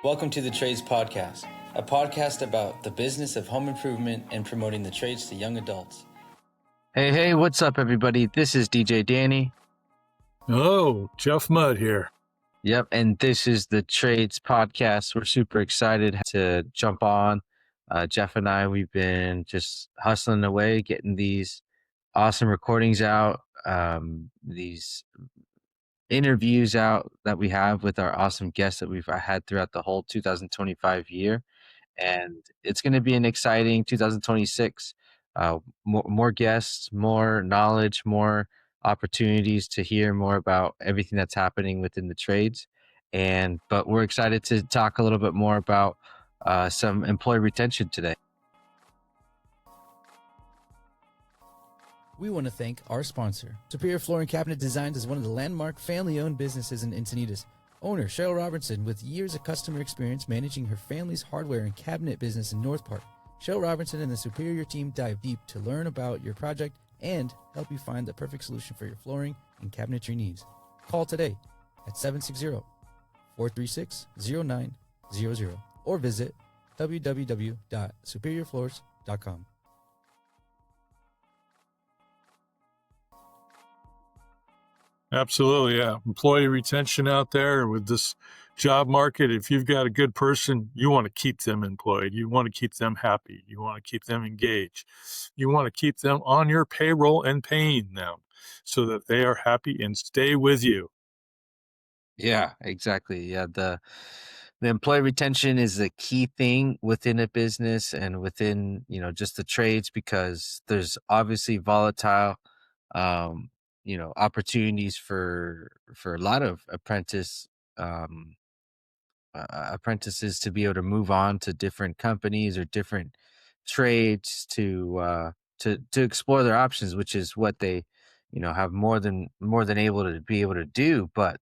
Welcome to the Trades Podcast, a podcast about the business of home improvement and promoting the trades to young adults. Hey, what's up, everybody? This is DJ Danny. Hello, Jeff Mudd here. Yep, and this is the Trades Podcast. We're super excited to jump on. Jeff and I, we've been just hustling away, getting these awesome recordings out, these interviews out that we have with our awesome guests that we've had throughout the whole 2025 year. And it's going to be an exciting 2026. More guests, more knowledge, more opportunities to hear more about everything that's happening within the trades. But we're excited to talk a little bit more about some employee retention today. We want to thank our sponsor. Superior Flooring Cabinet Designs is one of the landmark family-owned businesses in Encinitas. Owner Cheryl Robertson, with years of customer experience managing her family's hardware and cabinet business in North Park. Cheryl Robertson and the Superior team dive deep to learn about your project and help you find the perfect solution for your flooring and cabinetry needs. Call today at 760-436-0900 or visit www.superiorfloors.com. Absolutely, yeah. Employee retention out there with this job market. If you've got a good person, you want to keep them employed. You want to keep them happy. You want to keep them engaged. You want to keep them on your payroll and paying them so that they are happy and stay with you. Yeah, exactly. Yeah, the employee retention is a key thing within a business and within, just the trades, because there's obviously volatile opportunities for a lot of apprentices to be able to move on to different companies or different trades to explore their options, which is what they have more than able to be able to do. But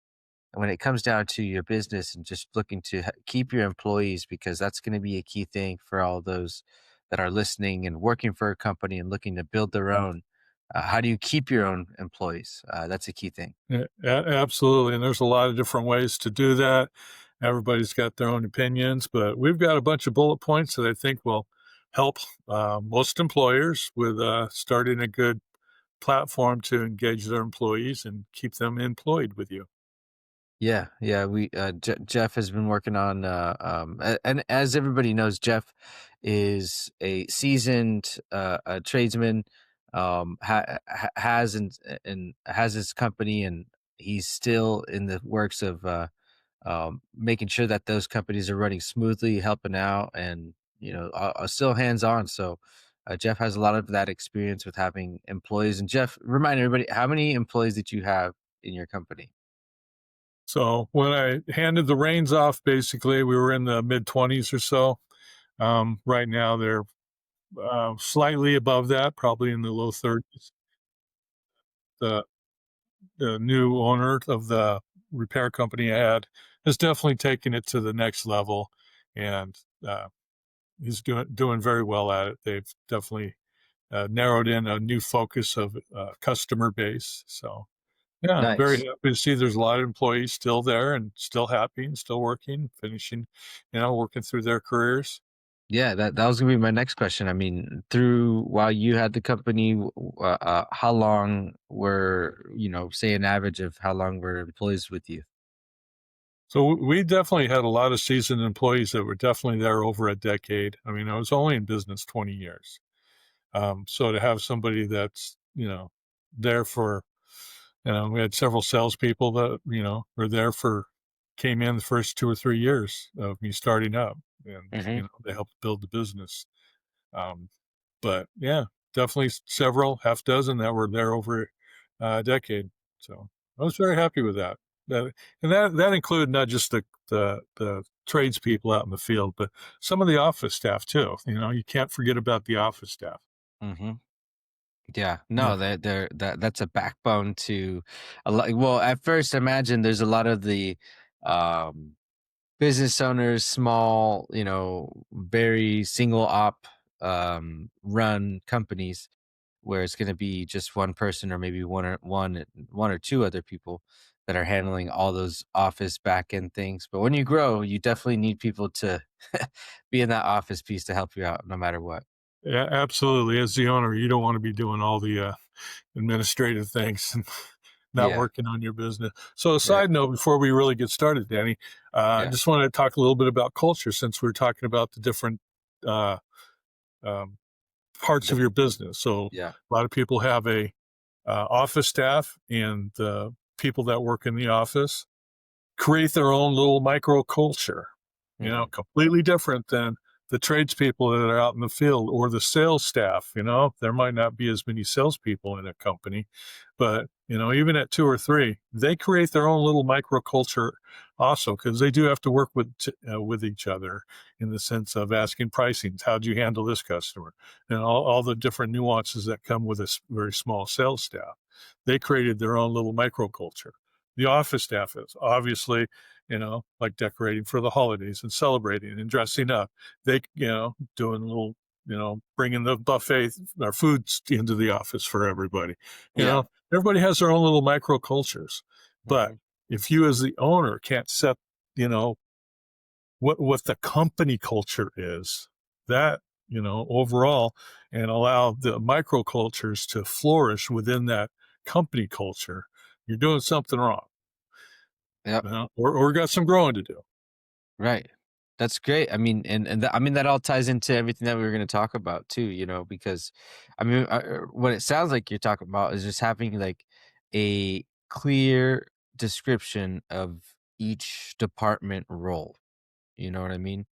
when it comes down to your business and just looking to keep your employees, because that's going to be a key thing for all those that are listening and working for a company and looking to build their own. How do you keep your own employees? That's a key thing. Yeah, absolutely. And there's a lot of different ways to do that. Everybody's got their own opinions, but we've got a bunch of bullet points that I think will help most employers with starting a good platform to engage their employees and keep them employed with you. Yeah. We Jeff has been working on, and as everybody knows, Jeff is a seasoned a tradesman. Has his company, and he's still in the works of making sure that those companies are running smoothly, helping out, and are still hands on. So Jeff has a lot of that experience with having employees. And Jeff, remind everybody, how many employees did you have in your company? So when I handed the reins off, basically we were in the mid-20s or so. Right now they're slightly above that, probably in the low 30s. The new owner of the repair company I had has definitely taken it to the next level, and he's doing very well at it. They've definitely narrowed in a new focus of customer base. So yeah, Nice. very happy to see there's a lot of employees still there and still happy and still working, finishing, working through their careers. Yeah, that was gonna be my next question. I mean, while you had the company, how long were, say an average of how long were employees with you? So we definitely had a lot of seasoned employees that were definitely there over a decade. I mean, I was only in business 20 years. So to have somebody that's, there for, we had several salespeople that, came in the first 2 or 3 years of me starting up, and, they helped build the business. But yeah, definitely several, half dozen that were there over a decade. So I was very happy with that. That included not just the tradespeople out in the field, but some of the office staff too. You can't forget about the office staff. Mm-hmm. Yeah, no, that's a backbone to a lot. Well, at first, I imagine there's a lot of the business owners, small, very single op run companies, where it's going to be just one person or maybe one or two other people. that are handling all those office back end things. But when you grow, you definitely need people to be in that office piece to help you out no matter what. Yeah, absolutely. As the owner, you don't want to be doing all the administrative things and not Yeah. working on your business. So, a Right. side note before we really get started, Danny, I Yeah. just wanted to talk a little bit about culture since we're talking about the different uh, um, parts of The, your business. So, yeah. a lot of people have a office staff, and the people that work in the office create their own little micro culture, Hmm. completely different than the tradespeople that are out in the field or the sales staff. There might not be as many salespeople in a company, but even at two or three, they create their own little microculture also because they do have to work with each other in the sense of asking pricings. How do you handle this customer? And all the different nuances that come with a very small sales staff. They created their own little microculture. The office staff is obviously, like decorating for the holidays and celebrating and dressing up. They, doing a little, bringing the buffet or foods into the office for everybody. You Yeah. know, everybody has their own little micro cultures. But Hmm. if you as the owner can't set, you know, what the company culture is, that, overall, and allow the microcultures to flourish within that company culture, you're doing something wrong, Yep. or got some growing to do. Right. That's great. I mean, I mean that all ties into everything that we were going to talk about too. Because I mean, what it sounds like you're talking about is just having like a clear description of each department role. You know what I mean?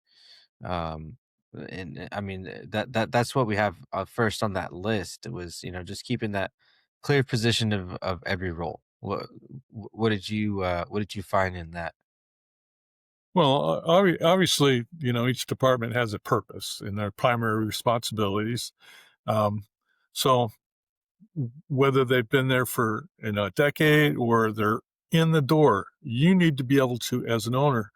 Um, and I mean that's what we have first on that list was just keeping that clear position of every role. What did you find in that? Well, obviously, each department has a purpose and their primary responsibilities. Um, so whether they've been there for a decade or they're in the door, you need to be able to, as an owner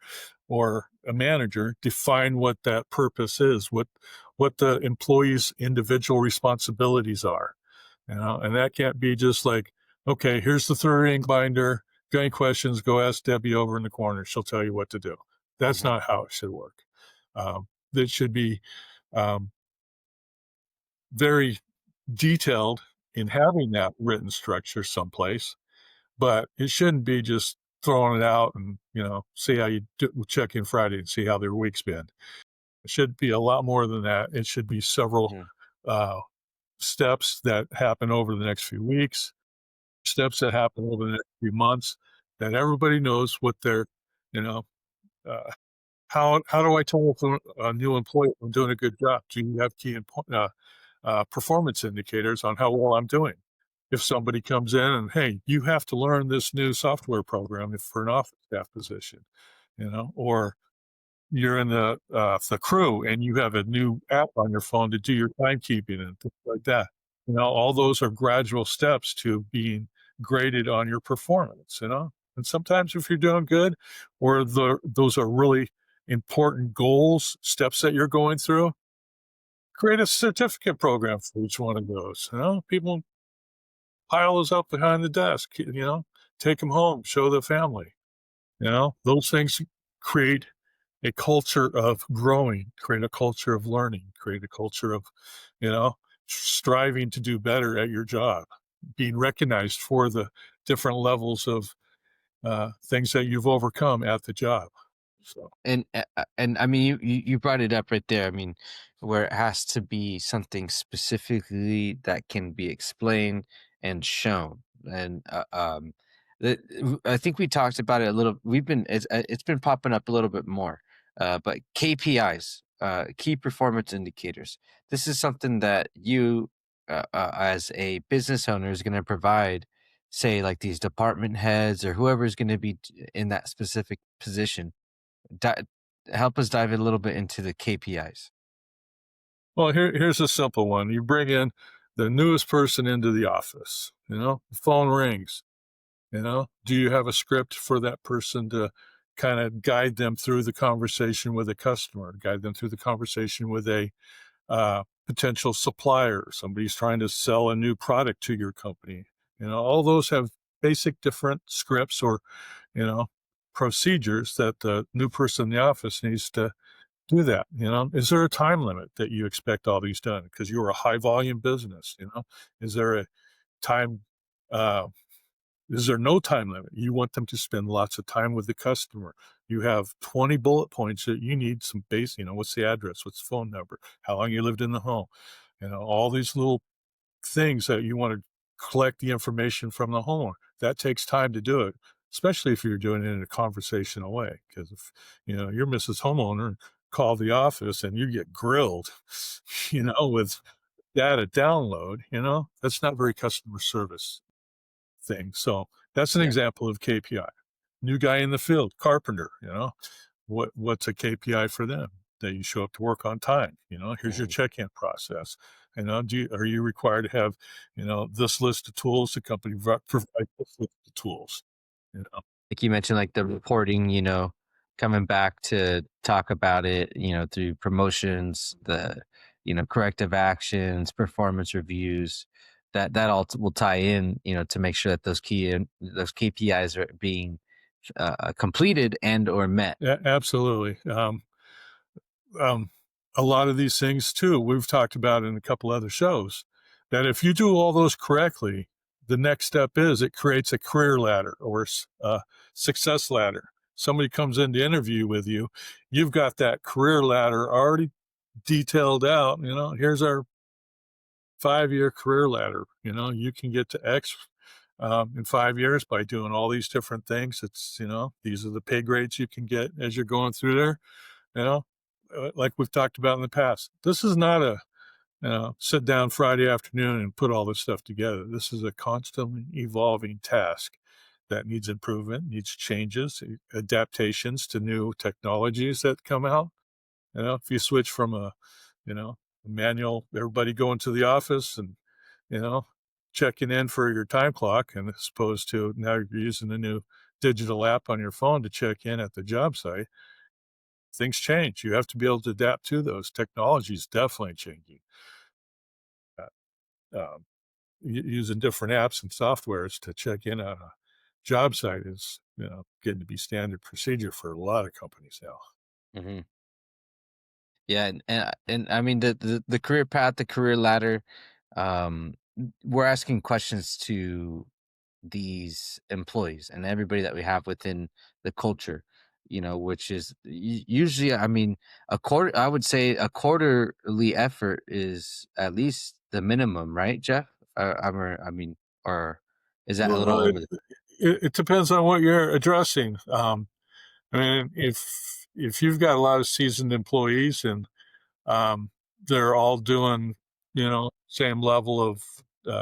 or a manager, define what that purpose is, what the employee's individual responsibilities are. And that can't be just like, okay, here's the third ink binder. Got any questions? Go ask Debbie over in the corner. She'll tell you what to do. That's Hmm. not how it should work. That should be um, very detailed in having that written structure someplace, but it shouldn't be just throwing it out and, see how you check in Friday and see how their week's been. It should be a lot more than that. It should be several Hmm. uh, steps that happen over the next few weeks, steps that happen over the next few months, that everybody knows what they're, you know, uh, how do I tell if a new employee if I'm doing a good job? Do you have key performance indicators on how well I'm doing? If somebody comes in and, hey, you have to learn this new software program for an office staff position, or you're in the crew and you have a new app on your phone to do your timekeeping and things like that. All those are gradual steps to being graded on your performance. And sometimes if you're doing good, or those are really important goals, steps that you're going through, create a certificate program for each one of those. People pile those up behind the desk. Take them home, show the family. Those things create a culture of growing, create a culture of learning, create a culture of, you know, striving to do better at your job, being recognized for the different levels of things that you've overcome at the job. So, And I mean, you brought it up right there. I mean, where it has to be something specifically that can be explained and shown. And I think we talked about it a little. It's been popping up a little bit more. But KPIs, key performance indicators. This is something that you, as a business owner, is going to provide. Say, like these department heads or whoever is going to be in that specific position. Di- Help us dive a little bit into the KPIs. well, here's a simple one. You bring in the newest person into the office, the phone rings. Do you have a script for that person to kind of guide them through the conversation with a customer, guide them through the conversation with a potential supplier? Somebody's trying to sell a new product to your company. All those have basic different scripts or, you know, procedures that the new person in the office needs to do that. Is there a time limit that you expect all these done? Because you're a high volume business, is there a time, uh, is there no time limit? You want them to spend lots of time with the customer. You have 20 bullet points that you need some base, what's the address? What's the phone number? How long you lived in the home? All these little things that you want to collect the information from the homeowner. That takes time to do it, especially if you're doing it in a conversational way. Because if, you're Mrs. Homeowner and call the office and you get grilled, with data download, that's not very customer service thing. So that's an Yeah. example of KPI. New guy in the field, carpenter, what's a KPI for them? That you show up to work on time. Here's your Mhm. check-in process. Are you required to have, this list of tools? The company provide this list of tools. You know, Like you mentioned, like the reporting, coming back to talk about it, through promotions, the, corrective actions, performance reviews, that all will tie in, to make sure that those KPIs are being completed and or met. absolutely. Um, a lot of these things too, we've talked about in a couple other shows, that if you do all those correctly, the next step is it creates a career ladder or a success ladder. Somebody comes in to interview with you, you've got that career ladder already detailed out. Here's our 5-year career ladder. You can get to X in 5 years by doing all these different things. It's, these are the pay grades you can get as you're going through there. You know, like we've talked about in the past, this is not a, sit down Friday afternoon and put all this stuff together. This is a constantly evolving task that needs improvement, needs changes, adaptations to new technologies that come out. If you switch from a manual, everybody going to the office and, you know, checking in for your time clock, and as opposed to now you're using a new digital app on your phone to check in at the job site, things change. You have to be able to adapt to those. Technology is definitely changing. Um, Using different apps and softwares to check in on a job site is, getting to be standard procedure for a lot of companies now. Hmm. Yeah, and I mean the career path, the career ladder. We're asking questions to these employees and everybody that we have within the culture, which is usually, I mean, I would say a quarterly effort is at least the minimum, right, Jeff? I mean, or is that a little Well, over the? it depends on what you're addressing. I mean, if you've got a lot of seasoned employees and um, they're all doing, same level of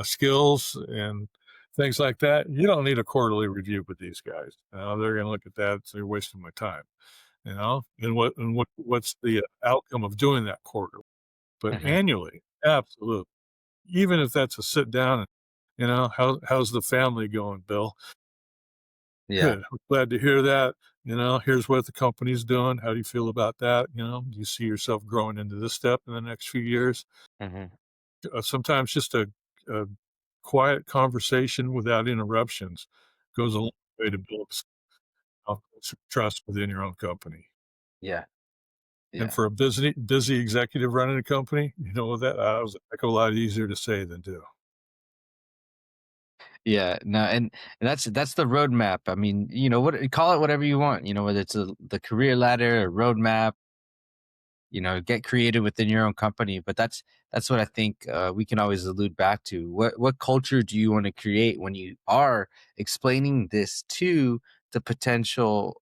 skills and things like that, you don't need a quarterly review with these guys. They're going to look at that and say, you're wasting my time. What's the outcome of doing that quarter? But Mhm. annually, absolutely. Even if that's a sit down and, how's the family going, Bill? Yeah. Good. I'm glad to hear that. Here's what the company's doing. How do you feel about that? Do you see yourself growing into this step in the next few years? Hmm. Sometimes just a quiet conversation without interruptions goes a long way to build some trust within your own company. Yeah. And Yeah. for a busy executive running a company, that was a heck of a lot easier to say than do. Yeah, no, and that's the roadmap. I mean, what, call it whatever you want. Whether it's the career ladder, a roadmap. Get creative within your own company. But that's what I think we can always allude back to. What culture do you want to create when you are explaining this to the potential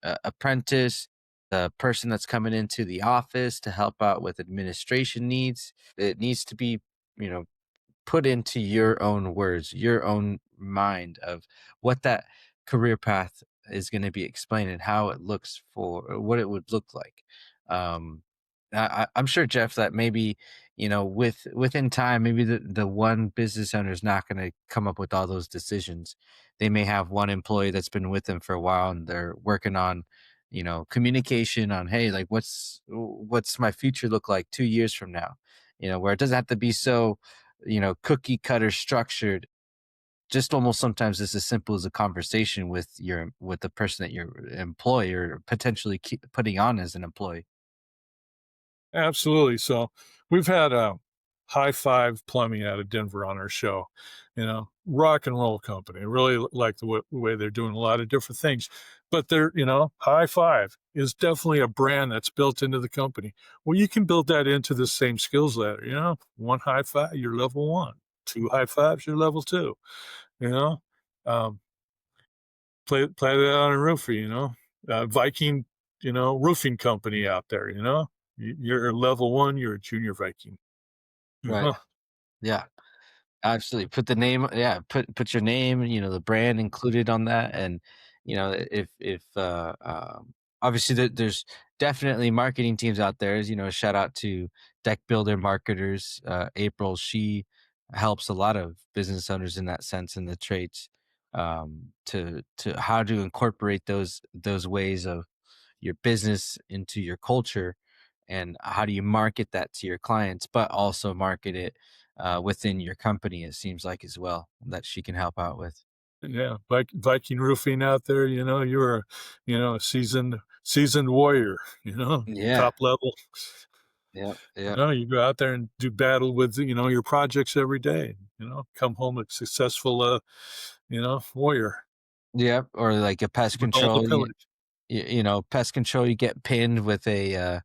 apprentice, the person that's coming into the office to help out with administration needs? It needs to be, you know put into your own words, your own mind of what that career path is going to be explained and how it looks for what it would look like. Um, I'm sure, Jeff, that maybe within time, maybe the one business owner is not going to come up with all those decisions. They may have one employee that's been with them for a while, and they're working on communication on, hey, like what's my future look like 2 years from now, where it doesn't have to be so cookie cutter structured. just almost sometimes it's as simple as a conversation with the person that you're employee or potentially keep putting on as an employee. Absolutely. So we've had a High Five Plumbing out of Denver on our show, rock and roll company. I really like the way they're doing a lot of different things, but High Five is definitely a brand that's built into the company. Well, you can build that into the same skills ladder, one high five, you're level one, two high fives, you're level two, you know, um, play that on a roofer, Viking, roofing company out there, you're a level one, you're a junior Viking. Right. Uh-huh. Yeah. Absolutely. Put the name, yeah, put your name, the brand included on that. And, if obviously there's definitely marketing teams out there, shout out to Deck Builder Marketers. April, she helps a lot of business owners in that sense in the trades, to how to incorporate those ways of your business into your culture, and how do you market that to your clients, but also market it within your company, it seems like, as well, that she can help out with. Yeah, Viking roofing out there, you're a seasoned warrior, Yeah. top level. Yeah. Yeah. You go out there and do battle with, your projects every day, come home a successful, warrior Yeah. Or like a pest with all the control, pillars. pest control, you get pinned with a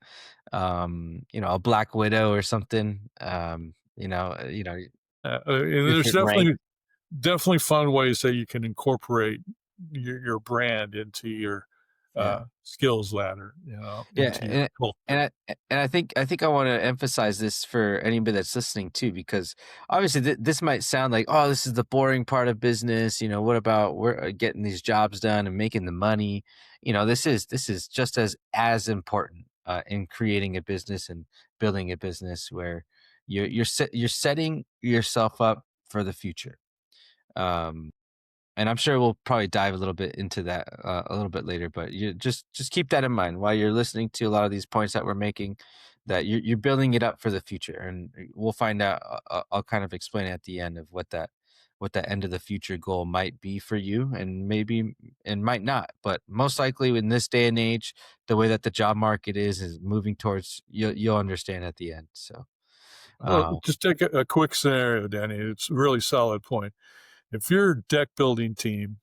black widow or something. And there's Different rank. definitely fun ways that you can incorporate your brand into your Yeah. skills ladder, Yeah, into your culture. and I think I want to emphasize this for anybody that's listening too, because obviously this might sound like, oh, this is the boring part of business. What about we're getting these jobs done and making the money? This is just as important in creating a business and building a business where you're setting yourself up for the future. Um, and I'm sure we'll probably dive a little bit into that a little bit later. But you just keep that in mind while you're listening to a lot of these points that we're making, that you're building it up for the future, and we'll find out. I'll kind of explain at the end of what that end of the future goal might be for you, and maybe and might not. But most likely in this day and age, the way that the job market is moving towards, you'll understand at the end. So. Well, Uh, just take a quick scenario, Danny. It's a really solid point. If your deck building team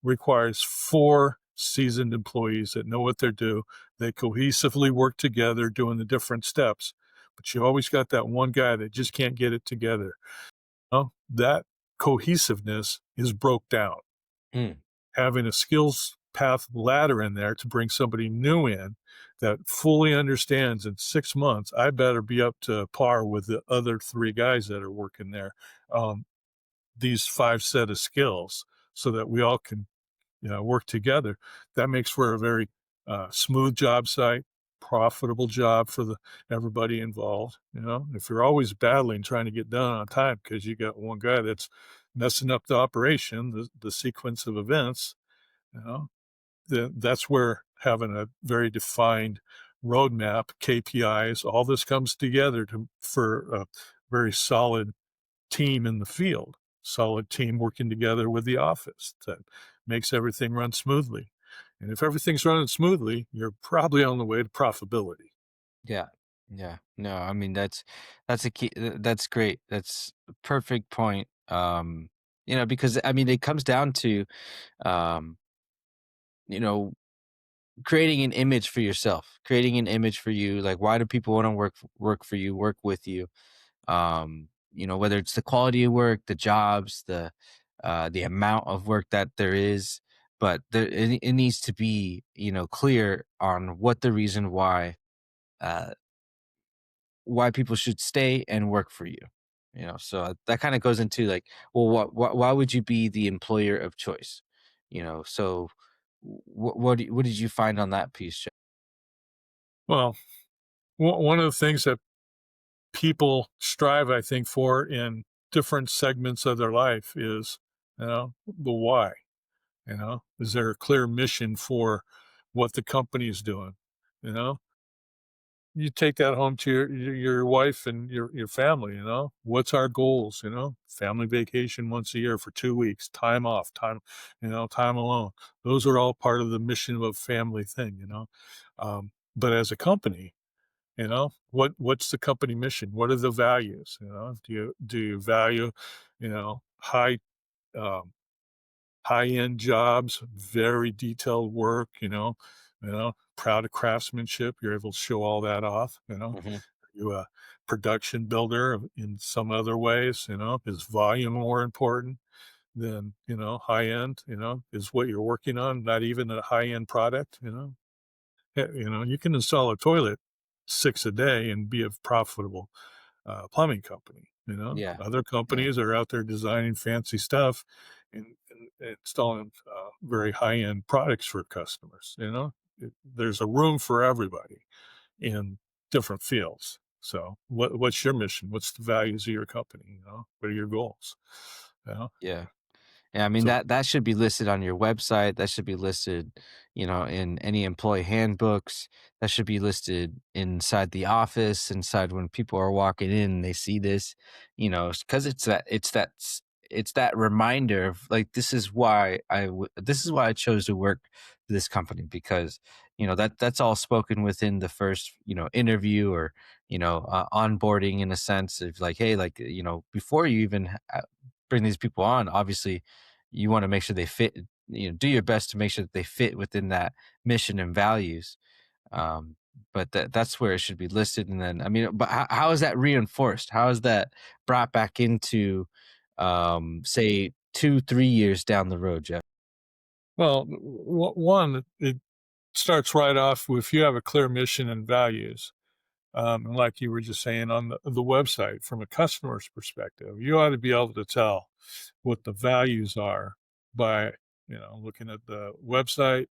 requires 4 seasoned employees that know what they're doing, they cohesively work together doing the different steps, but you always got that one guy that just can't get it together. That cohesiveness is broke down. mm, Having a skills path ladder in there to bring somebody new in that fully understands in 6 months, I better be up to par with the other 3 guys that are working there. These 5 set of skills so that we all can, work together. That makes for a very smooth job site, profitable job for everybody involved. If you're always battling trying to get done on time because you got one guy that's messing up the operation, the sequence of events, you know, then that's where having a very defined roadmap, KPIs, all this comes together for a very solid team in the field, solid team working together with the office that makes everything run smoothly. And if everything's running smoothly, you're probably on the way to profitability. yeah. Yeah. No, I mean that's a key. That's great. That's a perfect point. Because I mean it comes down to um, you know, creating an image for yourself, creating an image for you. Like, why do people want to work for you, work with you? Whether it's the quality of work, the jobs, the amount of work that there is, but it needs to be, clear on what the reason uh why people should stay and work for you. So that kind of goes into like, well, why would you be the employer of choice? So what did you find on that piece, Jeff? Well, one of the things that people strive, I think, for in different segments of their life is, the why. Is there a clear mission for what the company is doing? You know, you take that home to your wife and your family. What's our goals? Family vacation once a year for 2 weeks, time off, time alone. Those are all part of the mission of a family thing. But as a company, what's the company mission? What are the values? Do you value, high um, high-end jobs, very detailed work, proud of craftsmanship. You're able to show all that off. Hmm. You a production builder in some other ways. Is volume more important than, high end? Is what you're working on not even a high-end product? You can install a toilet 6 a day and be a profitable plumbing company. Yeah. Other Yeah. companies are out there designing fancy stuff and installing very high end products for customers. There's a room for everybody in different fields. So, what's your mission? What's the values of your company? What are your goals? You know, Yeah. Yeah, I mean so that should be listed on your website. That should be listed, in any employee handbooks. That should be listed inside the office, inside when people are walking in, they see this, because it's that reminder of like this is why I chose to work for this company because that's all spoken within the first interview or onboarding in a sense of like hey like before you even bring these people on obviously you want to make sure they fit do your best to make sure that they fit within that mission and values um but that's where it should be listed and then I mean but how is that reinforced, how is that brought back into say 2-3 years down the road, Jeff? well, one, it starts right off with if you have a clear mission and values. And like you were just saying on the website, from a customer's perspective, you ought to be able to tell what the values are by, looking at the website,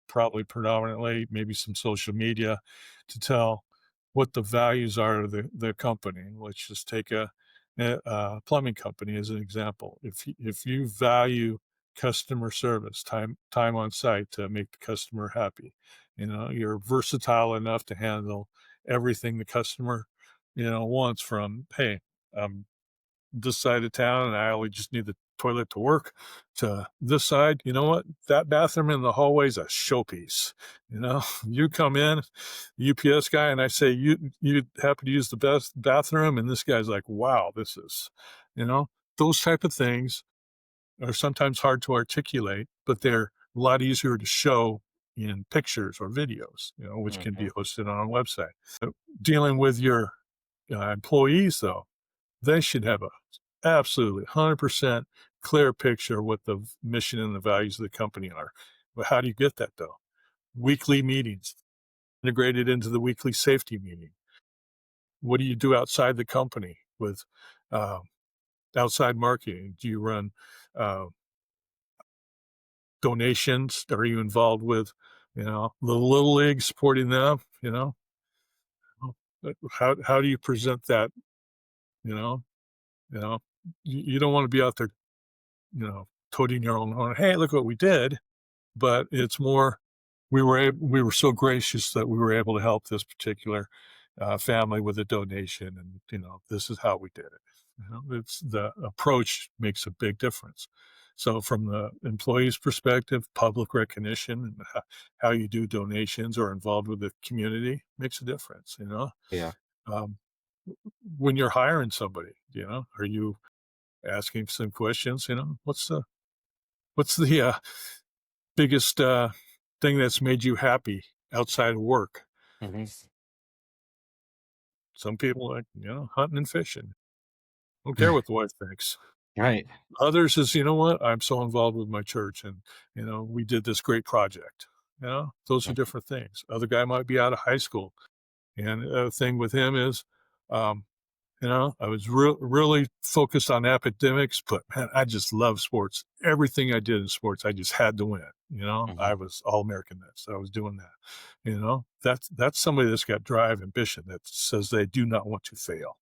probably predominantly, maybe some social media to tell what the values are of the company. Let's just take a plumbing company as an example. If you value customer service, time on site to make the customer happy, you're versatile enough to handle everything the customer, wants from, hey, I'm this side of town and I only just need the toilet to work to this side. You know what? That bathroom in the hallway is a showpiece. You come in, UPS guy, and I say, you happen to use the best bathroom. And this guy's like, wow, this is, those type of things are sometimes hard to articulate, but they're a lot easier to show in pictures or videos, which can be Hmm. hosted on a website. Dealing with your employees, though, they should have a absolutely 100% clear picture of what the mission and the values of the company are. But how do you get that though? Weekly meetings integrated into the weekly safety meeting. What do you do outside the company with uh, outside marketing? Do you run uh, donations? Are you involved with, the little league, supporting them? How do you present that? You know, you know, you don't want to be out there, toting your own horn. Hey, look what we did. But it's more, we were so gracious that we were able to help this particular family with a donation, and this is how we did it. It's the approach makes a big difference. So from the employee's perspective, public recognition and how you do donations or involved with the community makes a difference. Yeah. Um, when you're hiring somebody, are you asking some questions? What's the biggest thing that's made you happy outside of work? Hmm. Some people like, hunting and fishing. Don't care what the wife thinks. Right. Others is, what? I'm so involved with my church and, we did this great project. Those are different things. Other guy might be out of high school. And the thing with him is, um, I was really focused on academics, but man, I just love sports. Everything I did in sports, I just had to win. Hmm. I was all American then, so I was doing that. That's somebody that's got drive, ambition, that says they do not want to fail.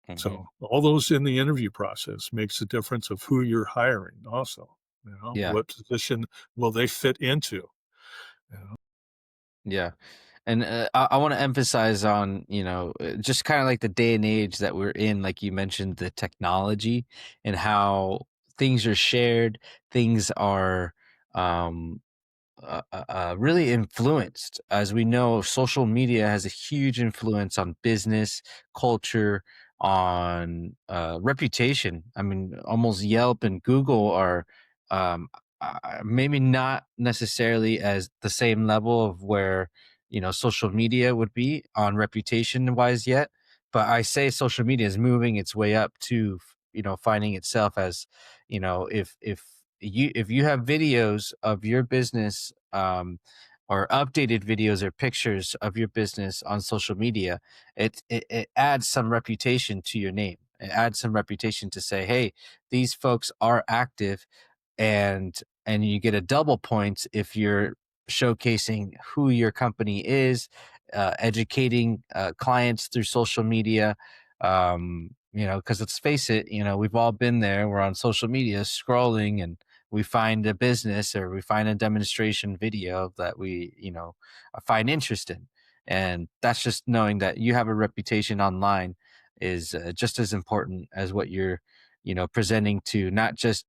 Hmm. So all those in the interview process makes a difference of who you're hiring. Also, Yeah. what position will they fit into? You know? Yeah. And I want to emphasize on, just kind of like the day and age that we're in, like you mentioned, the technology and how things are shared, things are um, really influenced. As we know, social media has a huge influence on business, culture, on reputation. I mean, almost Yelp and Google are um, maybe not necessarily as the same level of where social media would be on reputation wise yet. But I say social media is moving its way up to finding itself as if you have videos of your business or updated videos or pictures of your business on social media, it adds some reputation to your name. It adds some reputation to say, hey, these folks are active, and you get a double points if you're showcasing who your company is, educating clients through social media. Because let's face it, we've all been there. We're on social media scrolling, and we find a business or we find a demonstration video that we find interest in, and that's just knowing that you have a reputation online is just as important as what you're presenting to not just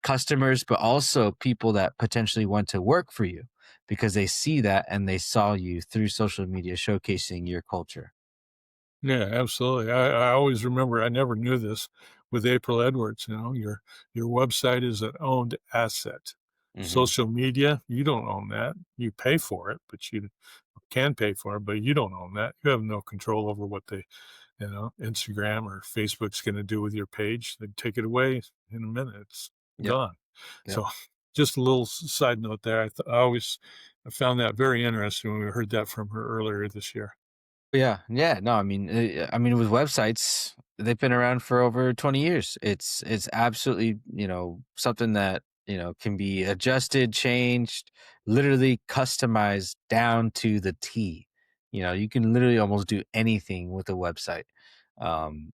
customers but also people that potentially want to work for you because they see that and they saw you through social media showcasing your culture. Yeah, absolutely. I always remember, I never knew this with April Edwards, your website is an owned asset. Hmm. Social media, you don't own that. You pay for it, but you can pay for it, but you don't own that. You have no control over what Instagram or Facebook's going to do with your page. They take it away in a minute. It's Yep. gone. Yep. So just a little side note there. I found that very interesting when we heard that from her earlier this year. Yeah, yeah. No, I mean, with websites, they've been around for over 20 years. It's absolutely, something that, can be adjusted, changed, literally customized down to the T. You can literally almost do anything with a website. Um,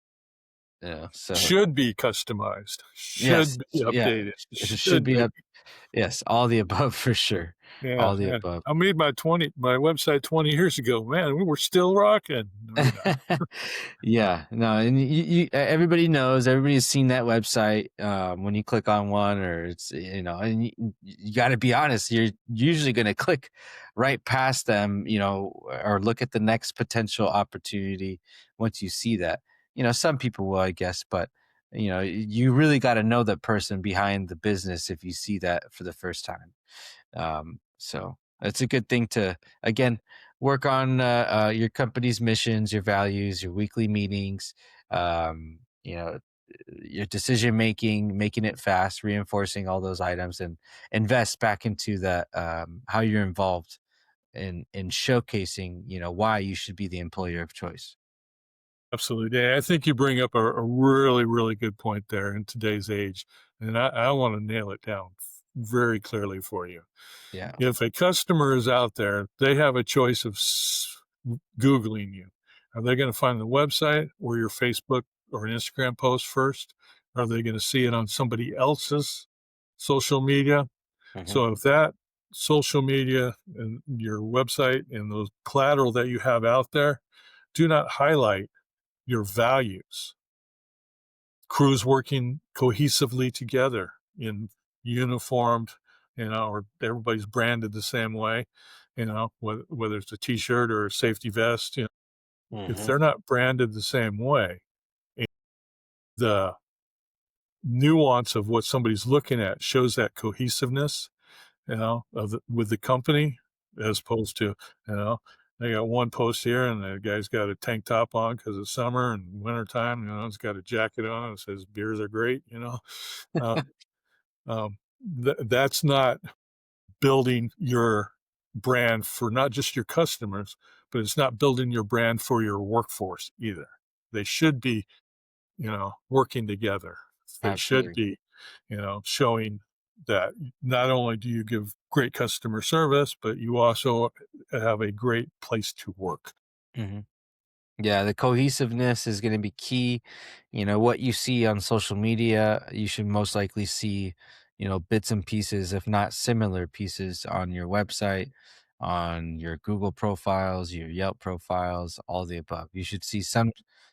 so Should be customized, yes, should be yeah, updated, it should should be be. up. Yes, all the above for sure. Yeah, All the yeah. above. I made my website 20 years ago. Man, we were still rocking. No, you're not. Yeah, no, and everybody knows, everybody's seen that website when you click on one, or it's and you got to be honest, you're usually going to click right past them, or look at the next potential opportunity once you see that. Some people will, I guess, but you really got to know the person behind the business if you see that for the first time. So it's a good thing to, again, work on your company's missions, your values, your weekly meetings, um, you know, your decision making, making it fast, reinforcing all those items, and invest back into that, how you're involved in showcasing, why you should be the employer of choice. Absolutely. Yeah, I think you bring up a really, really good point there in today's age. And I want to nail it down very clearly for you. Yeah. If a customer is out there, they have a choice of Googling you. Are they going to find the website or your Facebook or an Instagram post first? Are they going to see it on somebody else's social media? Hmm. So if that social media and your website and those collateral that you have out there do not highlight your values, crews working cohesively together in uniformed, or everybody's branded the same way, whether it's a t-shirt or a safety vest, if Hmm. they're not branded the same way, and the nuance of what somebody's looking at shows that cohesiveness, with the company, as opposed to, you know, they got one post here and the guy's got a tank top on because it's summer and wintertime, he's got a jacket on and says beers are great. Uh, that's not building your brand for not just your customers, but it's not building your brand for your workforce either. They should be, working together. They should Absolutely. be, showing that not only do you give great customer service, but you also have a great place to work. Hmm. Yeah, the cohesiveness is going to be key. What you see on social media, you should most likely see, bits and pieces, if not similar pieces, on your website, on your Google profiles, your Yelp profiles, all the above. You should see some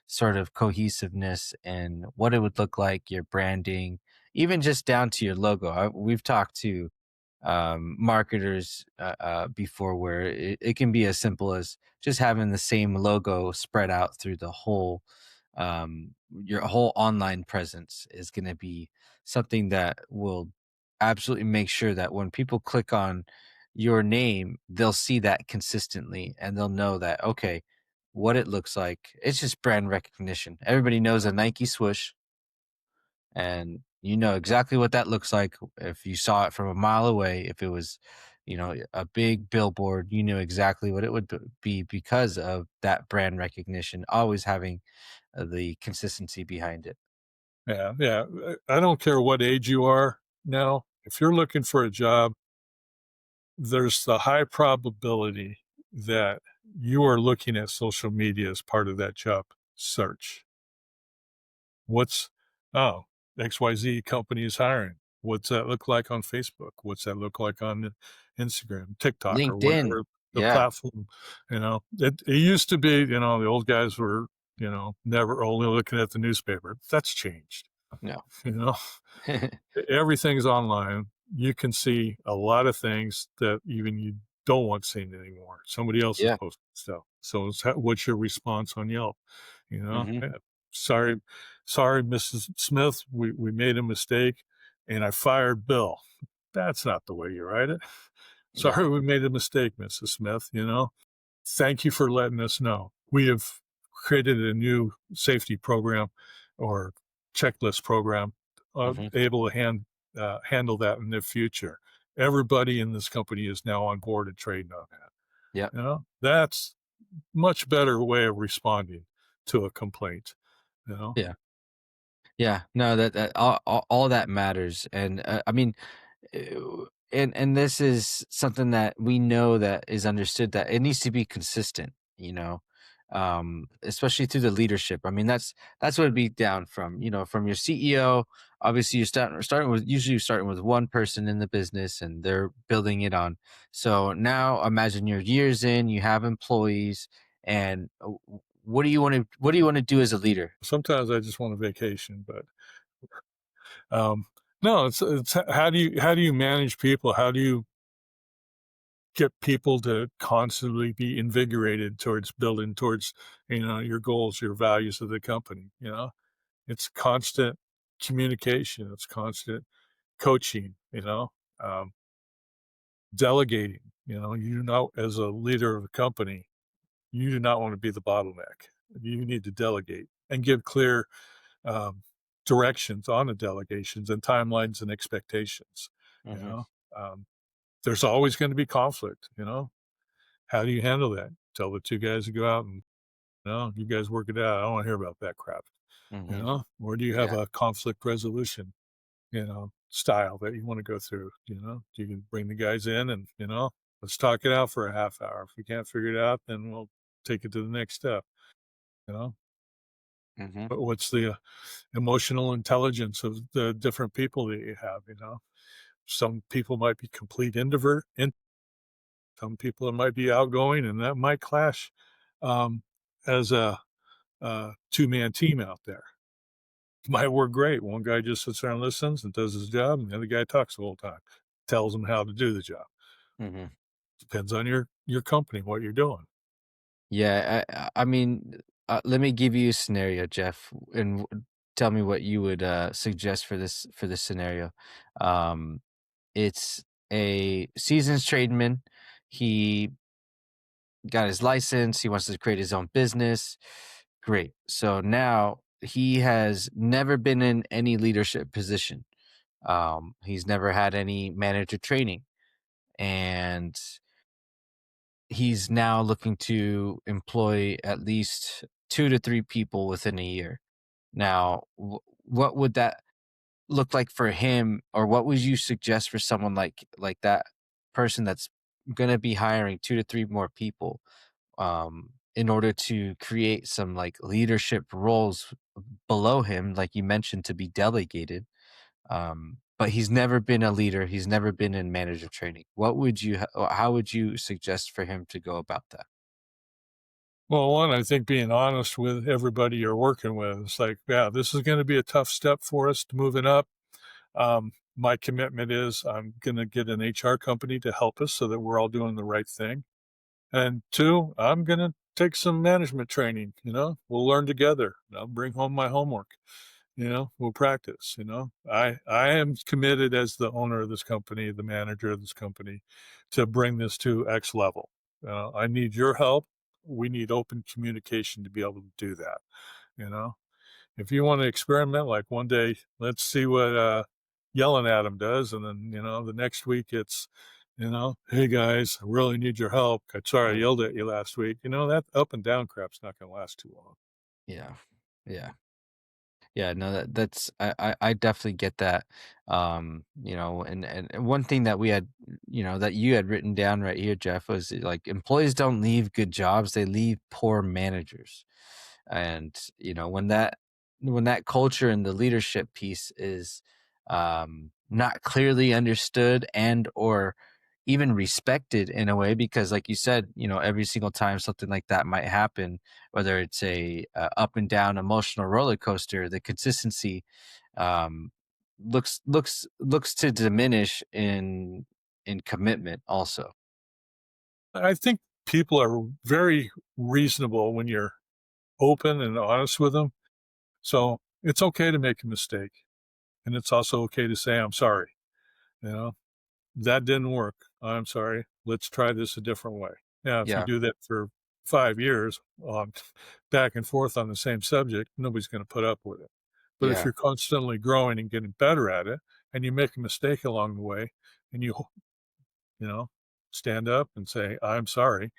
sort of cohesiveness in what it would look like, your branding, even just down to your logo. We've talked to marketers before where it can be as simple as just having the same logo spread out through the whole your whole online presence is going to be something that will absolutely make sure that when people click on your name, they'll see that consistently and they'll know that, okay, what it looks like. It's just brand recognition. Everybody knows a Nike swoosh, and you know exactly what that looks like. If you saw it from a mile away, if it was, a big billboard, you knew exactly what it would be because of that brand recognition, always having the consistency behind it. Yeah, yeah. I don't care what age you are now. If you're looking for a job, there's the high probability that you are looking at social media as part of that job search. What's, oh, XYZ company is hiring. What's that look like on Facebook? What's that look like on Instagram, TikTok, or LinkedIn. whatever the Yeah. platform? It used to be, the old guys were, never only looking at the newspaper. That's changed. No. You know, everything's online. You can see a lot of things that even you don't want seen anymore. Somebody else is Yeah. posting stuff. So what's your response on Yelp? Hmm. Sorry, sorry, Mrs. Smith, we made a mistake and I fired Bill. That's not the way you write it. Yeah. Sorry, we made a mistake, Mrs. Smith. Thank you for letting us know. We have created a new safety program or checklist program, Hmm. able to handle that in the future. Everybody in this company is now on board and trained on that. Yeah. That's much better way of responding to a complaint. You know, Yeah. Yeah. No, that all that matters. And I mean, and this is something that we know that is understood, that it needs to be consistent, especially through the leadership. I mean, that's what it'd be down from, from your CEO. Obviously you're starting with one person in the business and they're building it on. So now imagine you're years in, you have employees, and what do you want to do as a leader? sometimes I just want a vacation, but um, no, it's how do you manage people? How do you get people to constantly be invigorated towards building towards your goals, your values of the company? It's constant communication, it's constant coaching, um, delegating. As a leader of a company, you do not want to be the bottleneck. You need to delegate and give clear um, directions on the delegations and timelines and expectations. you Hmm. know um, there's always going to be conflict. How do you handle that? Tell the two guys to go out and, you guys work it out. I don't want to hear about that crap. Hmm. Or do you have Yeah. a conflict resolution, style that you want to go through? You can bring the guys in and, let's talk it out for a half hour. If we can't figure it out, then we'll take it to the next step. You know, Hmm. but what's the emotional intelligence of the different people that you have? Some people might be complete introvert, and some people might be outgoing, and that might clash um, as a two-man team out there. Might work great. One guy just sits there and listens and does his job, and the other guy talks the whole time, tells them how to do the job. Hmm. Depends on your company, what you're doing. Yeah, I mean, let me give you a scenario, Jeff, and tell me what you would suggest for this scenario. Um, it's a seasoned tradesman. He got his license. He wants to create his own business. Great. So now he has never been in any leadership position. He's never had any manager training, and he's now looking to employ at least 2 to 3 people within a year. Now, what would that look like for him, or what would you suggest for someone like that person that's going to be hiring 2 to 3 more people, in order to create some like leadership roles below him, like you mentioned, to be delegated? but he's never been a leader. He's never been in manager training. How would you suggest for him to go about that? Well, one, I think being honest with everybody you're working with. It's like, yeah, this is going to be a tough step for us to moving up. My commitment is I'm going to get an HR company to help us so that we're all doing the right thing. And two, I'm going to take some management training. We'll learn together. I'll bring home my homework. We'll practice. I am committed as the owner of this company, the manager of this company, to bring this to X level. I need your help. We need open communication to be able to do that. You know, if you want to experiment, like one day, let's see what yelling at him does, and then the next week it's, hey guys, I really need your help. I'm sorry I yelled at you last week. That up and down crap's not going to last too long. Yeah. Yeah. Yeah, no, that's I definitely get that. And one thing that we had, that you had written down right here, Jeff, was like employees don't leave good jobs, they leave poor managers. And when that culture and the leadership piece is not clearly understood and or even respected in a way, because like you said, every single time something like that might happen, whether it's a up and down emotional roller coaster, the consistency um looks to diminish in commitment also. I think people are very reasonable when you're open and honest with them. So it's okay to make a mistake. And it's also okay to say, I'm sorry. You know, that didn't work. I'm sorry. Let's try this a different way. Now, if you Yeah. do that for 5 years, back and forth on the same subject, nobody's going to put up with it. But if Yeah. you're constantly growing and getting better at it, and you make a mistake along the way, and you know, stand up and say, I'm sorry,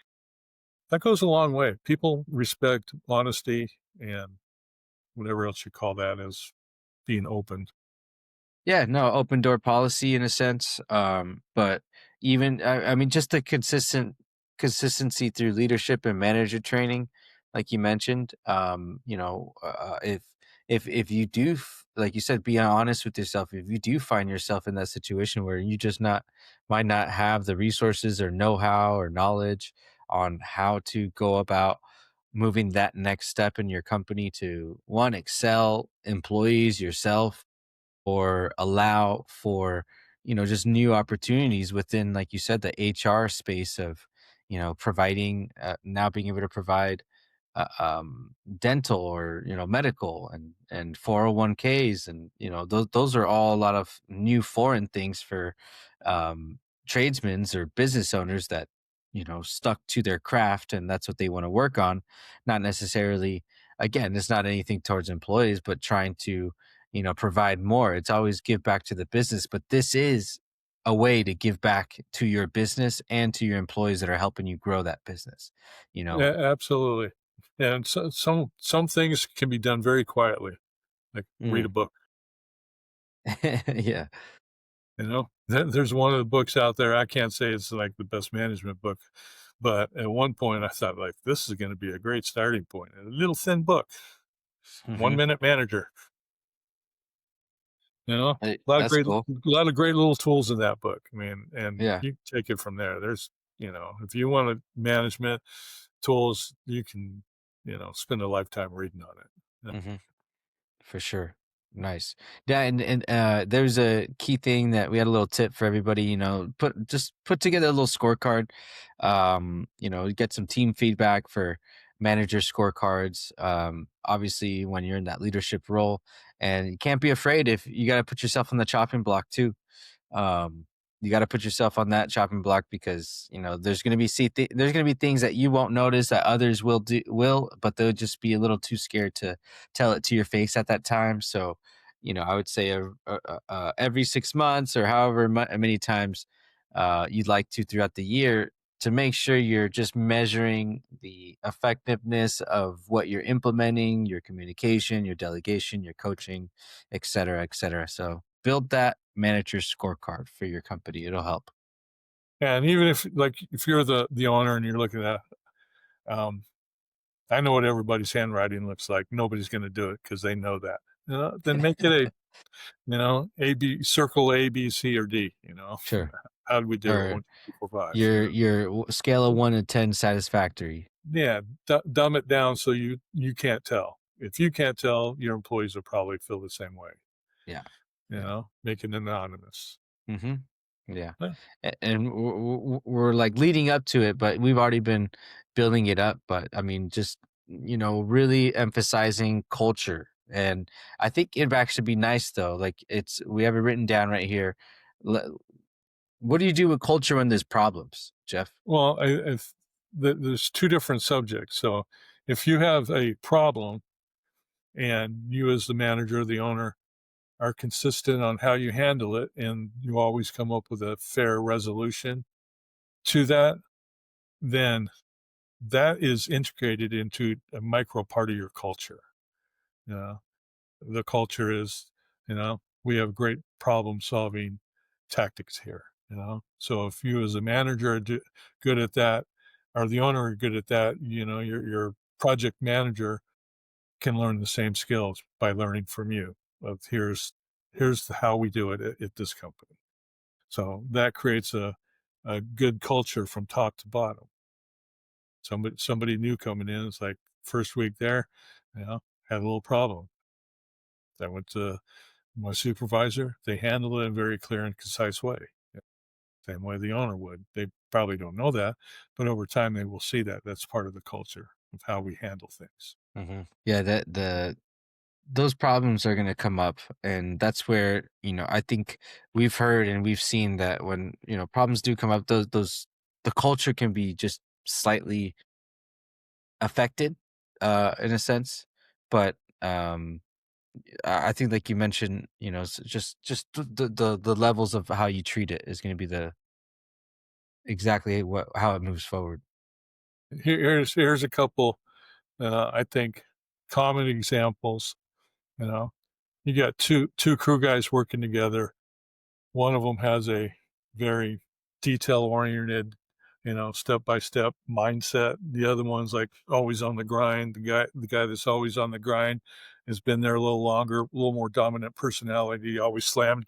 that goes a long way. People respect honesty and whatever else you call that as being open. Yeah, no, open door policy in a sense. But even I mean, just the consistency through leadership and manager training, like you mentioned. If you do, like you said, be honest with yourself. If you do find yourself in that situation where you just not might not have the resources or know how or knowledge on how to go about moving that next step in your company to one, excel employees, yourself, or allow for just new opportunities within, like you said, the HR space of providing, now being able to provide dental or medical and 401ks, and those are all a lot of new foreign things for tradesmen or business owners that stuck to their craft, and that's what they want to work on. Not necessarily, again, it's not anything towards employees, but trying to provide more. It's always give back to the business, but this is a way to give back to your business and to your employees that are helping you grow that business. you know Yeah, absolutely. And so, some things can be done very quietly, like read a Mm. book. Yeah. There's one of the books out there. I can't say it's like the best management book, but at one point I thought like this is going to be a great starting point. A little thin book, Hmm. 1 Minute Manager. A That's cool. lot of great little tools in that book. I mean, and Yeah. you can take it from there. There's, if you want management tools, you can, spend a lifetime reading on it. Yeah. Hmm. For sure. Nice. Yeah, and there's a key thing that we had a little tip for everybody, put together a little scorecard. Get some team feedback for manager scorecards. Obviously when you're in that leadership role, and you can't be afraid if you got to put yourself on the chopping block too. um you got to put yourself on that chopping block, because there's going to be there's going to be things that you won't notice that others will, but they'll just be a little too scared to tell it to your face at that time. So I would say every 6 months, or however many times you'd like to throughout the year, to make sure you're just measuring the effectiveness of what you're implementing, your communication, your delegation, your coaching, et cetera, et cetera. So build that manager scorecard for your company. It'll help. And even if you're the owner and you're looking at, um, I know what everybody's handwriting looks like. Nobody's going to do it because they know that. Then make it a circle A, B, C, or D, Sure. how did we do? Or 1, 2, 3, 4, 5. your scale of 1 to 10 satisfactory. Yeah, dumb it down so you can't tell. If you can't tell, your employees will probably feel the same way. Yeah. Make it anonymous. Mm-hmm. Yeah. Yeah. And we're like leading up to it, but we've already been building it up. But I mean, just, really emphasizing culture. And I think it'd actually be nice though. Like we have it written down right here. What do you do with culture when there's problems, Jeff? Well, there's two different subjects. So if you have a problem and you as the manager, the owner, are consistent on how you handle it and you always come up with a fair resolution to that, then that is integrated into a micro part of your culture. You know, the culture is, we have great problem solving tactics here. So if you as a manager are good at that, or the owner are good at that, your project manager can learn the same skills by learning from you. Of here's how we do it at this company. So that creates a good culture from top to bottom. Somebody new coming in, it's like first week there, had a little problem. I went to my supervisor. They handled it in a very clear and concise way. Same way the owner would. They probably don't know that, but over time they will see that. That's part of the culture of how we handle things. Mm-hmm. Yeah, those problems are going to come up, and that's where I think we've heard and we've seen that when problems do come up, those the culture can be just slightly affected, in a sense. But I think, like you mentioned, just the levels of how you treat it is going to be the exactly how it moves forward. Here's a couple, I think, common examples. You know, you got two crew guys working together. One of them has a very detail oriented, step by step mindset. The other one's like always on the grind. The guy that's always on the grind has been there a little longer, a little more dominant personality. Always slammed.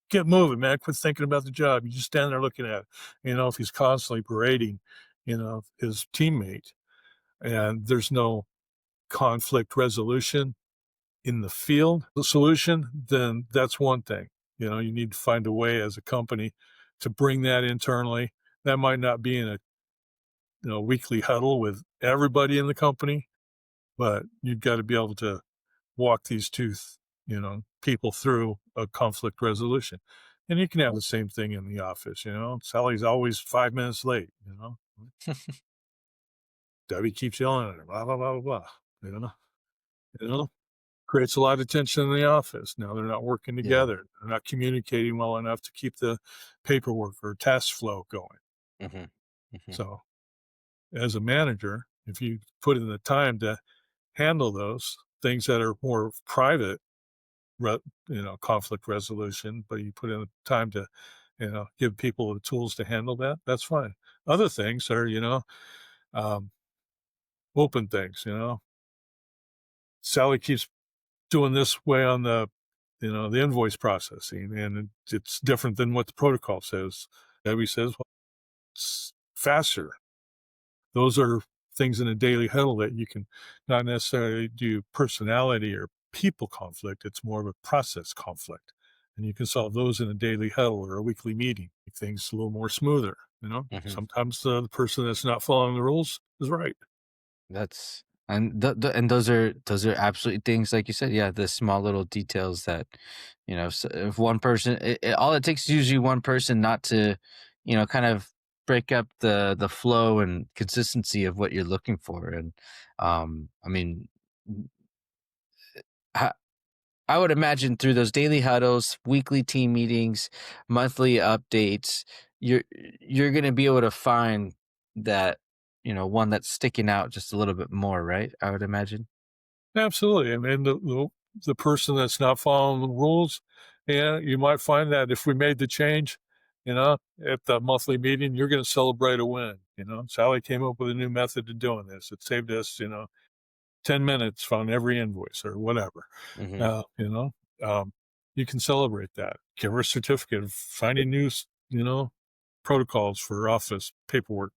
Get moving, man. Quit thinking about the job. You just stand there looking at it. If he's constantly berating, his teammate, and there's no conflict resolution in the field, the solution, then that's one thing. You need to find a way as a company to bring that internally. That might not be in a weekly huddle with everybody in the company, but you've got to be able to walk these people through a conflict resolution. And you can have the same thing in the office. Sally's always 5 minutes late. Debbie keeps yelling at her, blah blah blah blah blah. You know, creates a lot of tension in the office. Now they're not working together. They're not communicating well enough to keep the paperwork or task flow going. Mm-hmm. Mm-hmm. So as a manager, if you put in the time to handle those things that are more private, conflict resolution, but you put in the time to, give people the tools to handle that, that's fine. Other things are, um, open things, Sally keeps doing this way on the invoice processing, and it's different than what the protocol says. Debbie says, well, it's faster. Those are things in a daily huddle that you can not necessarily do personality or people conflict. It's more of a process conflict. And you can solve those in a daily huddle or a weekly meeting, make things a little more smoother. Mm-hmm. Sometimes the person that's not following the rules is right. That's and those are absolutely things like you said. Yeah, the small little details that so if one person, all it takes is usually one person not to, kind of break up the flow and consistency of what you're looking for. And I mean, I, I would imagine through those daily huddles, weekly team meetings, monthly updates, you're going to be able to find that one that's sticking out just a little bit more, right? I would imagine. Absolutely. I mean, the person that's not following the rules, you might find that if we made the change, at the monthly meeting, you're going to celebrate a win. Sally came up with a new method of doing this. It saved us, 10 minutes on every invoice or whatever. Mm-hmm. Um, you can celebrate that. Give her a certificate of finding new, protocols for office paperwork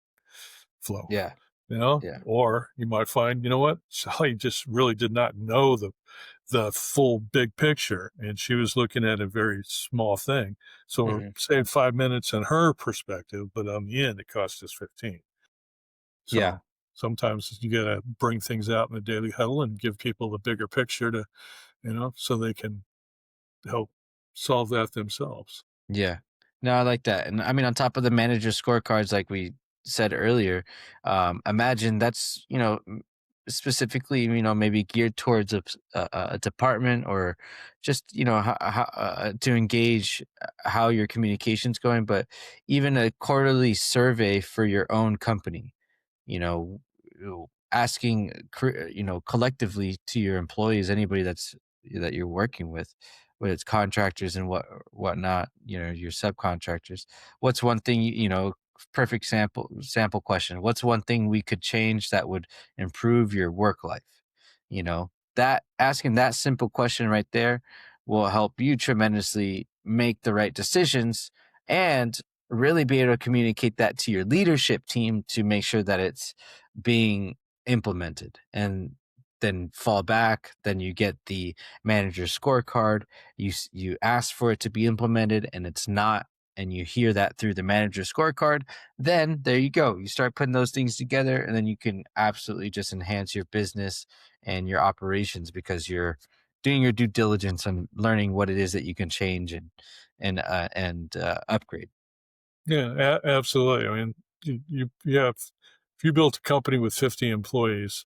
flow. Yeah. Yeah. Or you might find, you know what, Sally just really did not know the full big picture, and she was looking at a very small thing. So Hmm. it saved 5 minutes in her perspective, but on the end, it cost us 15. Yeah. So sometimes you got to bring things out in the daily huddle and give people the bigger picture to, so they can help solve that themselves. Yeah. No, I like that. And I mean, on top of the manager scorecards, like we said earlier, imagine that's, specifically, maybe geared towards a department, or just, to engage how your communication's going, but even a quarterly survey for your own company, you know, asking, collectively to your employees, anybody that you're working with, whether it's contractors and whatnot, your subcontractors. What's one thing, perfect sample question. What's one thing we could change that would improve your work life? That asking that simple question right there will help you tremendously make the right decisions, and really be able to communicate that to your leadership team to make sure that it's being implemented. And then fall back, then you get the manager scorecard, you ask for it to be implemented and it's not, and you hear that through the manager scorecard, then there you go, you start putting those things together, and then you can absolutely just enhance your business and your operations, because you're doing your due diligence and learning what it is that you can change and upgrade. Yeah, absolutely. I mean, you have, if you built a company with 50 employees,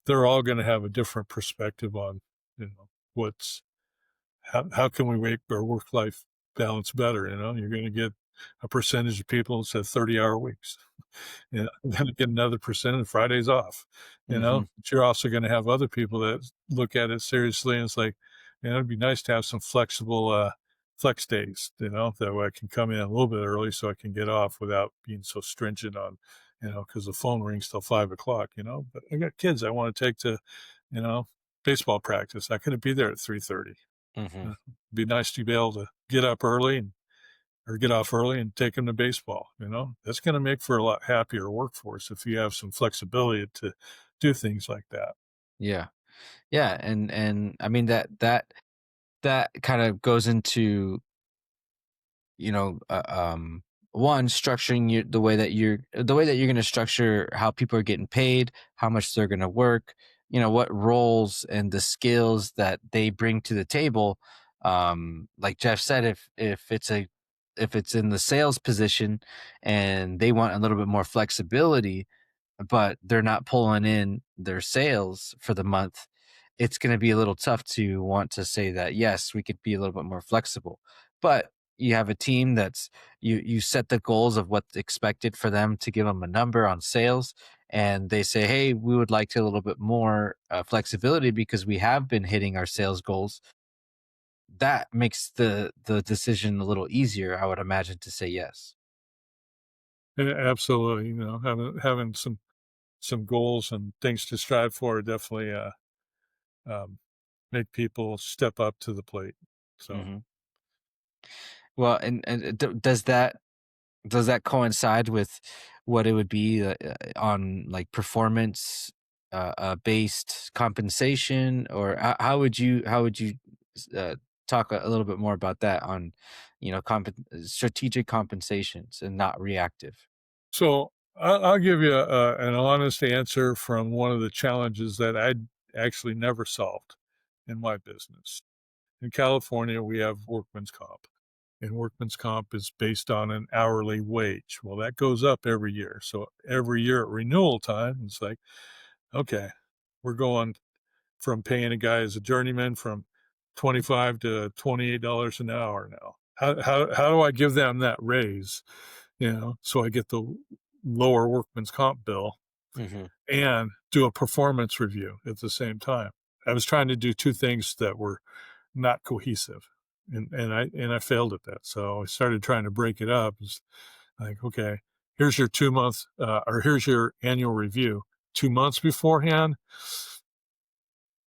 they're all going to have a different perspective on, what's how can we make our work life balance better? You're going to get a percentage of people that said 30-hour weeks. You're going to get another percent of Fridays off. Hmm. But you're also going to have other people that look at it seriously, and it's like, it'd be nice to have some flexible flex days. That way I can come in a little bit early so I can get off without being so stringent on, because the phone rings till 5 o'clock. But I got kids I want to take to, you know, baseball practice. I couldn't be there at 3:30. Hmm. Be nice to be able to get up early or get off early and take them to baseball. That's going to make for a lot happier workforce if you have some flexibility to do things like that. Yeah. Yeah. And I mean, that kind of goes into, you know uh, um one, structuring the way that you're going to structure how people are getting paid, how much they're going to work, what roles and the skills that they bring to the table. Like Jeff said, if it's in the sales position and they want a little bit more flexibility, but they're not pulling in their sales for the month, it's going to be a little tough to want to say that, yes, we could be a little bit more flexible. But you have a team that's, you set the goals of what's expected for them, to give them a number on sales, and they say, hey, we would like a little bit more flexibility because we have been hitting our sales goals. That makes the decision a little easier, I would imagine, to say yes. Yeah, absolutely. Having some goals and things to strive for definitely um, make people step up to the plate. So. Hmm. Well, and does that coincide with what it would be on like performance based compensation, or how would you uh, talk a little bit more about that on, strategic compensations and not reactive? So I'll give you an honest answer from one of the challenges that I actually never solved in my business. In California, we have workman's comp, and workman's comp is based on an hourly wage. Well, that goes up every year. So every year at renewal time, it's like, okay, we're going from paying a guy as a journeyman from 25 to $28 an hour now. How do I give them that raise? So I get the lower workman's comp bill Hmm. and do a performance review at the same time. I was trying to do two things that were not cohesive, and I failed at that. So I started trying to break it up. It's like, okay, here's your 2 month or here's your annual review 2 months beforehand,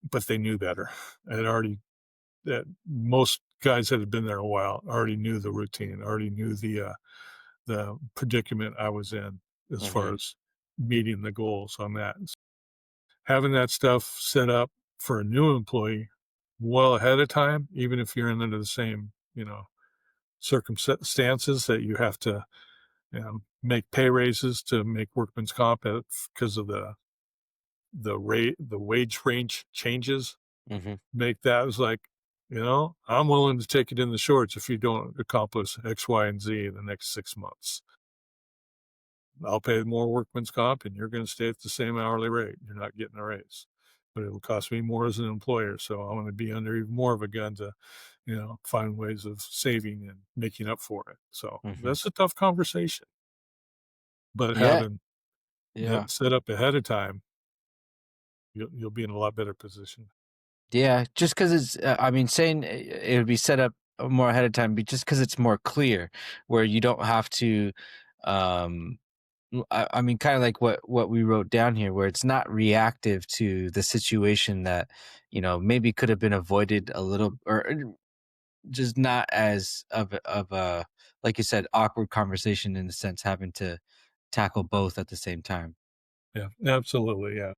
but they knew better. I had already that most guys that had been there a while already knew the routine, already knew the predicament I was in as far as meeting the goals on that. Having that stuff set up for a new employee well ahead of time, even if you're under the same, circumstances that you have to make pay raises to make workman's comp because of the rate, the wage range changes, make that as like, I'm willing to take it in the shorts if you don't accomplish X, Y, and Z in the next 6 months. I'll pay more workman's comp and you're going to stay at the same hourly rate. You're not getting a raise, but it'll cost me more as an employer. So I'm going to be under even more of a gun to, find ways of saving and making up for it. So that's a tough conversation, but Yeah. having Yeah. it set up ahead of time, you'll be in a lot better position. Yeah, just because it's, I mean, saying it would be set up more ahead of time, but just because it's more clear, where you don't have to, um, I mean, kind of like what we wrote down here, where it's not reactive to the situation that, maybe could have been avoided a little, or just not as of a, like you said, awkward conversation in the sense having to tackle both at the same time. Yeah, absolutely. Yeah.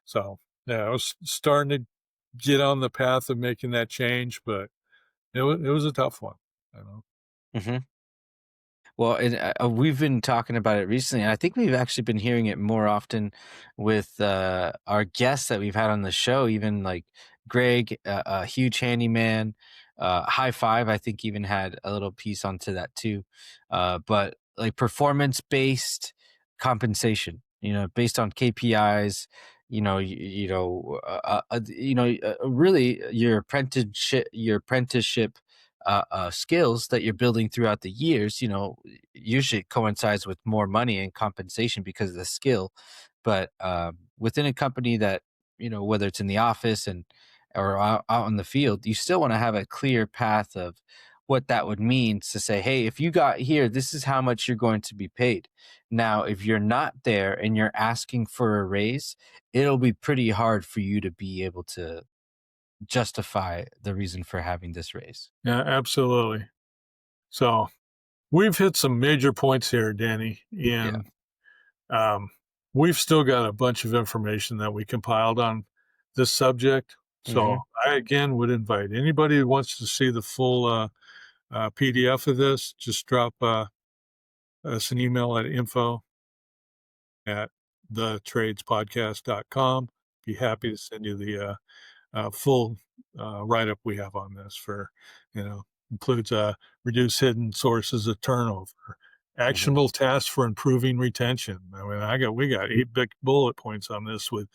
So yeah, I was starting to get on the path of making that change, but it was a tough one. Mm-hmm. Well, we've been talking about it recently. And I think we've actually been hearing it more often with our guests that we've had on the show, even like Greg, a huge handyman, High Five, I think even had a little piece onto that too. But like performance-based compensation, based on KPIs, really your apprenticeship skills that you're building throughout the years, usually coincides with more money and compensation because of the skill. But within a company that, whether it's in the office or out in the field, you still want to have a clear path of what that would mean to say, hey, if you got here, this is how much you're going to be paid. Now, if you're not there and you're asking for a raise, it'll be pretty hard for you to be able to justify the reason for having this raise. Yeah, absolutely. So we've hit some major points here, Danny, and we've still got a bunch of information that we compiled on this subject. So I again would invite anybody who wants to see the full PDF of this, just drop us an email at info@thetradespodcast.com. Be happy to send you the full write-up we have on this includes reduce hidden sources of turnover, actionable tasks for improving retention. I mean, we got 8 big bullet points on this with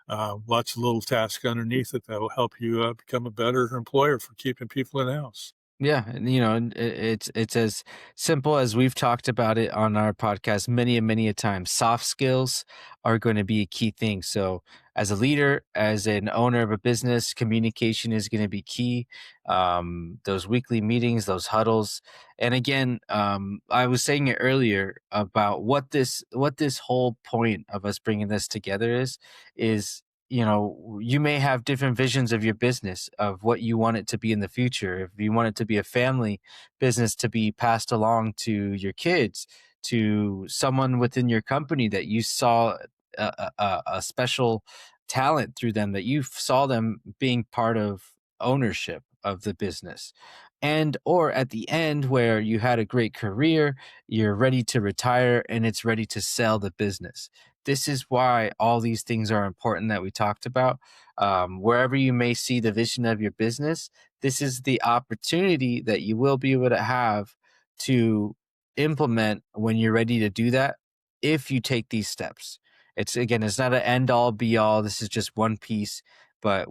lots of little tasks underneath it that will help you become a better employer for keeping people in house. Yeah, and it's as simple as we've talked about it on our podcast many and many a time. Soft skills are going to be a key thing. So, as a leader, as an owner of a business, communication is going to be key. Those weekly meetings, those huddles, and again, I was saying it earlier about what this whole point of us bringing this together is you may have different visions of your business, of what you want it to be in the future. If you want it to be a family business to be passed along to your kids, to someone within your company that you saw a special talent through them, that you saw them being part of ownership of the business, and or at the end where you had a great career, you're ready to retire and it's ready to sell the business. This is why all these things are important that we talked about. Wherever you may see the vision of your business, this is the opportunity that you will be able to have to implement when you're ready to do that, if you take these steps. It's not an end all be all. This is just one piece, but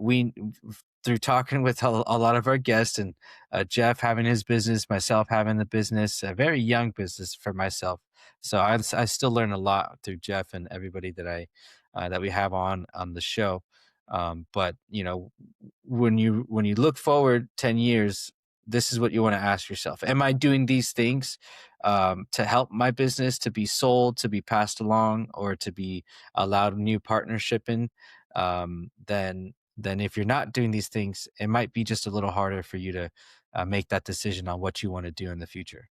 through talking with a lot of our guests, and Jeff having his business, myself having the business, a very young business for myself. So I still learn a lot through Jeff and everybody that we have on the show. But when you look forward 10 years, this is what you want to ask yourself: am I doing these things to help my business to be sold, to be passed along, or to be allowed a new partnership in? Then if you're not doing these things, it might be just a little harder for you to make that decision on what you want to do in the future.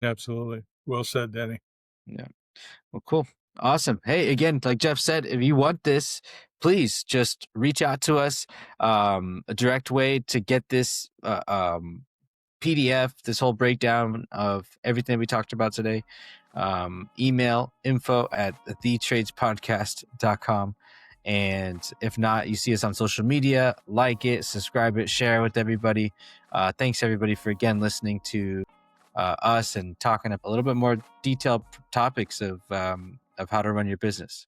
Absolutely. Well said, Denny. Yeah. Well, cool. Awesome. Hey, again, like Jeff said, if you want this, please just reach out to us. A direct way to get this PDF, this whole breakdown of everything we talked about today. Email info@thetradespodcast.com. And if not, you see us on social media, like it, subscribe it, share it with everybody. Thanks everybody for again listening to us and talking a little bit more detailed topics of how to run your business.